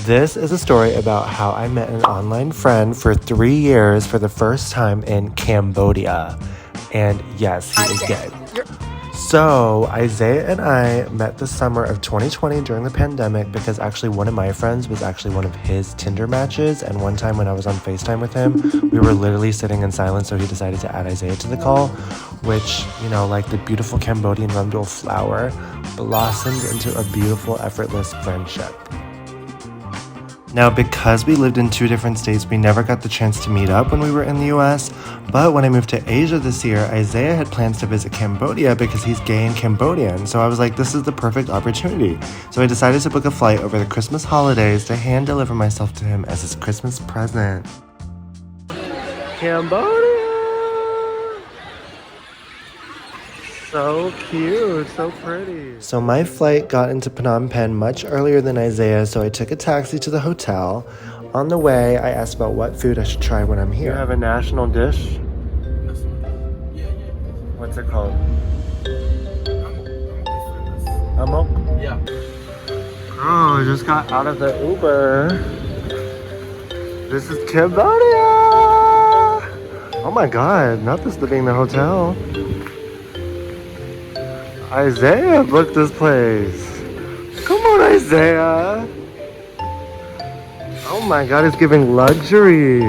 This is a story about how I met an online friend for 3 years for the first time in Cambodia. And yes, he is gay. So Isaiah and I met the summer of 2020 during the pandemic because actually one of my friends was actually one of his Tinder matches. And one time when I was on FaceTime with him, we were literally sitting in silence. So he decided to add Isaiah to the call, which, you know, like the beautiful Cambodian rumdul flower, blossomed into a beautiful, effortless friendship. Now, because we lived in 2 different states, we never got the chance to meet up when we were in the US. But when I moved to Asia this year, Isaiah had plans to visit Cambodia because he's gay and Cambodian. So I was like, this is the perfect opportunity. So I decided to book a flight over the Christmas holidays to hand deliver myself to him as his Christmas present. Cambodia! So cute, so pretty. So my flight got into Phnom Penh much earlier than Isaiah, so I took a taxi to the hotel. On the way, I asked about what food I should try when I'm here. You have a national dish? What's it called? Amok? Yeah. Oh, I just got out of the Uber. This is Cambodia! Oh my god, not this being the hotel. Isaiah booked this place. Come on, Isaiah. Oh my god, it's giving luxury.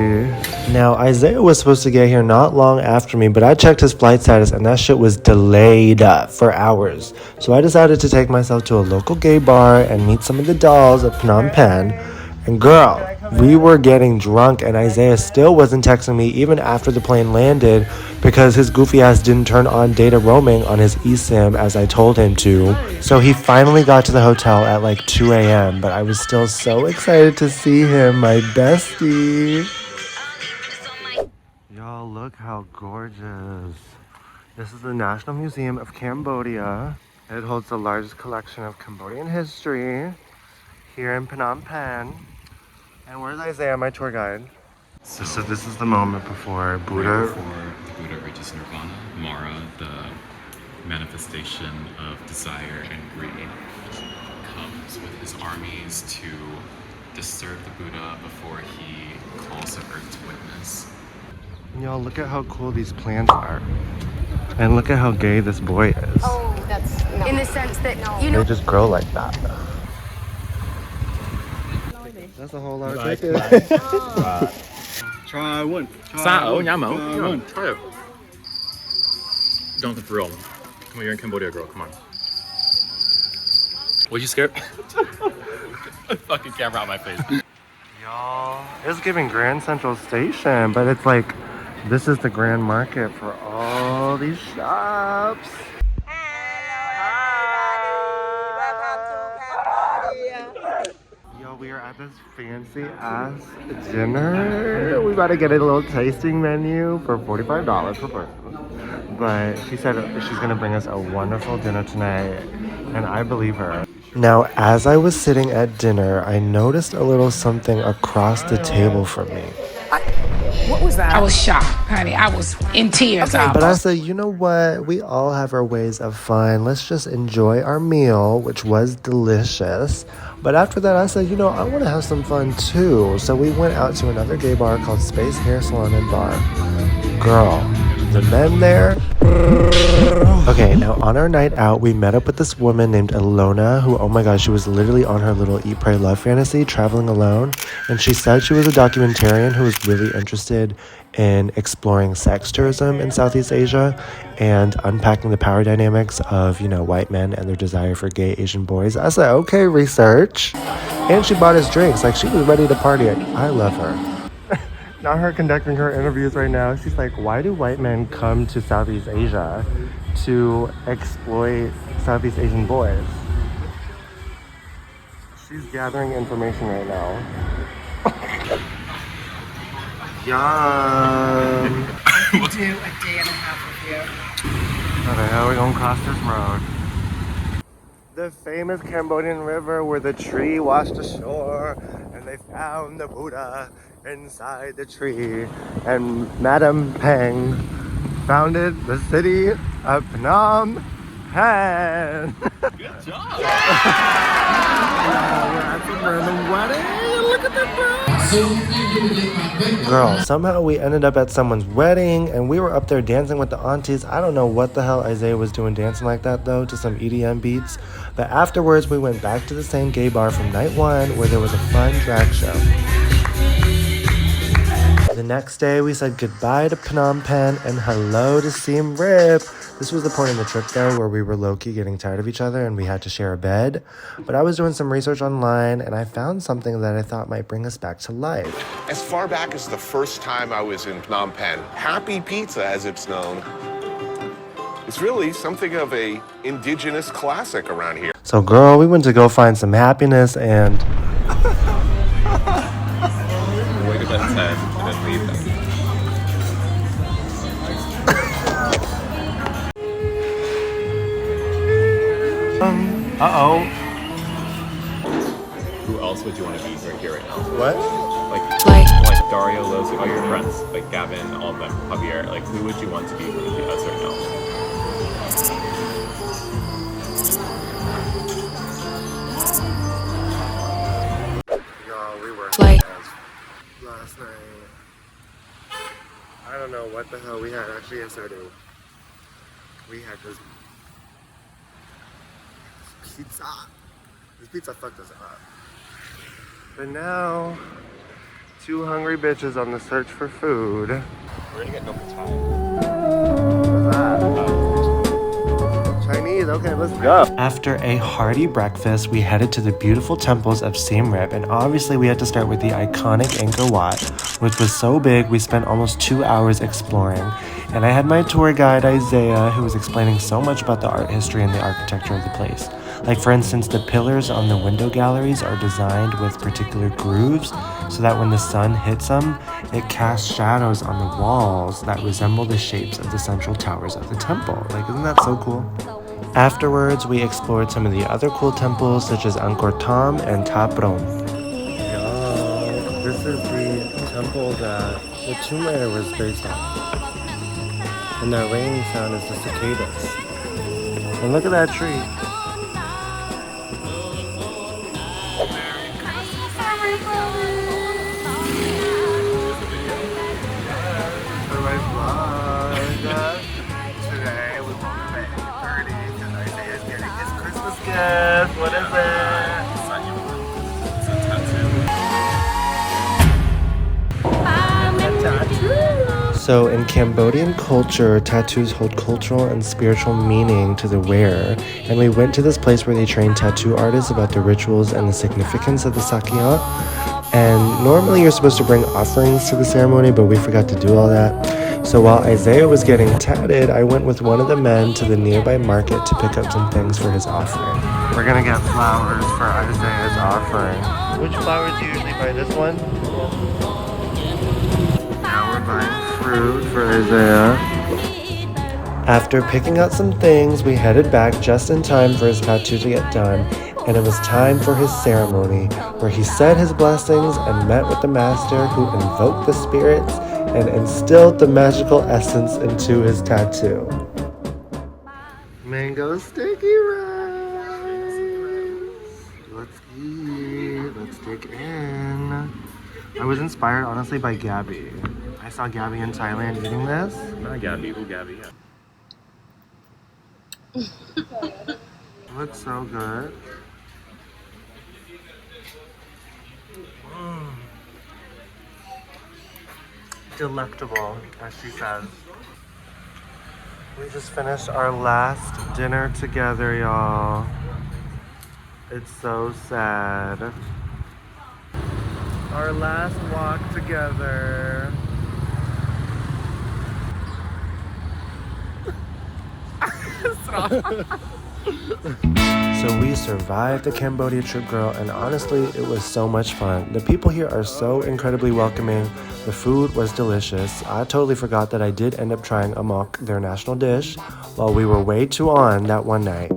Now, Isaiah was supposed to get here not long after me, but I checked his flight status and that shit was delayed for hours. So I decided to take myself to a local gay bar and meet some of the dolls at Phnom Penh. And girl, we were getting drunk and Isaiah still wasn't texting me even after the plane landed because his goofy ass didn't turn on data roaming on his eSIM as I told him to. So he finally got to the hotel at like 2 a.m. but I was still so excited to see him, my bestie. Y'all, look how gorgeous. This is the National Museum of Cambodia. It holds the largest collection of Cambodian history here in Phnom Penh. And where's Isaiah, my tour guide? So this is the moment before Buddha. Before the Buddha reaches nirvana, Mara, the manifestation of desire and greed, comes with his armies to disturb the Buddha before he calls the earth to witness. Y'all, look at how cool these plants are. And look at how gay this boy is. Oh, that's no. In the sense that, They just grow like that. That's a whole lot of chicken. Try one. Sao, nhá mẫu. Come on, try it. Don't thrill. Come on, you're in Cambodia, girl. Come on. Was you scared? Fucking camera out my face. Y'all, it's giving Grand Central Station, but it's like, this is the grand market for all these shops. We are at this fancy ass dinner. We about to get a little tasting menu for $45 per person. But she said she's gonna bring us a wonderful dinner tonight, and I believe her. Now, as I was sitting at dinner, I noticed a little something across the table from me. What was that? I was shocked, honey. I was in tears. Okay. But I said, you know what? We all have our ways of fun. Let's just enjoy our meal, which was delicious. But after that, I said, you know, I want to have some fun too. So we went out to another gay bar called Space Hair Salon and Bar. Girl, the men there. Okay, now on our night out, we met up with this woman named Ilona who, oh my gosh, she was literally on her little Eat, Pray, Love fantasy, traveling alone. And she said she was a documentarian who was really interested in exploring sex tourism in Southeast Asia and unpacking the power dynamics of, you know, white men and their desire for gay Asian boys. I said, okay, research. And she bought us drinks. Like, she was ready to party. I love her. Not her conducting her interviews right now. She's like, why do white men come to Southeast Asia to exploit Southeast Asian boys? She's gathering information right now. Yum. We'll do a day and a half with you. How the hell are we gonna cross this road? The famous Cambodian river where the tree washed ashore and they found the Buddha inside the tree, and Madam Peng founded the city of Phnom Penh. Good job. Yeah, we're at some random wedding. Girl, somehow we ended up at someone's wedding and we were up there dancing with the aunties. I don't know what the hell Isaiah was doing dancing like that though to some EDM beats. But afterwards we went back to the same gay bar from night one where there was a fun drag show. The next day we said goodbye to Phnom Penh and hello to Siem Reap. This was the point in the trip though where we were low-key getting tired of each other and we had to share a bed. But I was doing some research online and I found something that I thought might bring us back to life. As far back as the first time I was in Phnom Penh, Happy Pizza, as it's known, is really something of a indigenous classic around here. So girl, we went to go find some happiness and... Wiggle his head and then leave them. Uh-oh. Who else would you want to be right here right now? What? Like Dario, Lozi, all your friends, like Gavin, all of them, Javier. Like, who would you want to be with us right now? Y'all, we were last night. I don't know what the hell we had. Actually, yes, I do. We had this pizza. This pizza fucked us up. But now, two hungry bitches on the search for food. We're gonna get number time. What's that? Chinese, okay, let's go. After a hearty breakfast, we headed to the beautiful temples of Siem Reap, and obviously we had to start with the iconic Angkor Wat, which was so big we spent almost 2 hours exploring. And I had my tour guide, Isaiah, who was explaining so much about the art history and the architecture of the place. Like for instance, the pillars on the window galleries are designed with particular grooves so that when the sun hits them, it casts shadows on the walls that resemble the shapes of the central towers of the temple. Like, isn't that so cool? Afterwards, we explored some of the other cool temples such as Angkor Thom and Ta Prohm. Yo, this is the temple that the Tomb Raider was based on. And that ringing sound is the cicadas. And look at that tree. Today we woke up at 8:30 because Isaiah's getting his Christmas gift. What is it? It's a tattoo. So in Cambodian culture, tattoos hold cultural and spiritual meaning to the wearer, and we went to this place where they train tattoo artists about the rituals and the significance of the sakyant. And normally you're supposed to bring offerings to the ceremony, but we forgot to do all that. So while Isaiah was getting tatted, I went with one of the men to the nearby market to pick up some things for his offering. We're gonna get flowers for Isaiah's offering. Which flowers do you usually buy? This one? Now we're buying fruit for Isaiah. After picking out some things, we headed back just in time for his tattoo to get done, and it was time for his ceremony, where he said his blessings and met with the master who invoked the spirits and instilled the magical essence into his tattoo. Mango sticky rice. Let's eat. Let's dig in. I was inspired, honestly, by Gabby. I saw Gabby in Thailand eating this. Not Gabby. Who Gabby? Yeah. It looks so good. Delectable, as she says. We just finished our last dinner together, y'all. It's so sad. Our last walk together. So we survived the Cambodia trip, girl, and honestly, it was so much fun. The people here are so incredibly welcoming. The food was delicious. I totally forgot that I did end up trying amok, their national dish, while we were way too on that one night.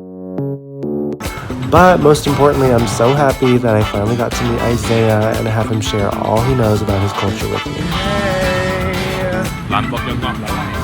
But most importantly, I'm so happy that I finally got to meet Isaiah and have him share all he knows about his culture with me. Hey!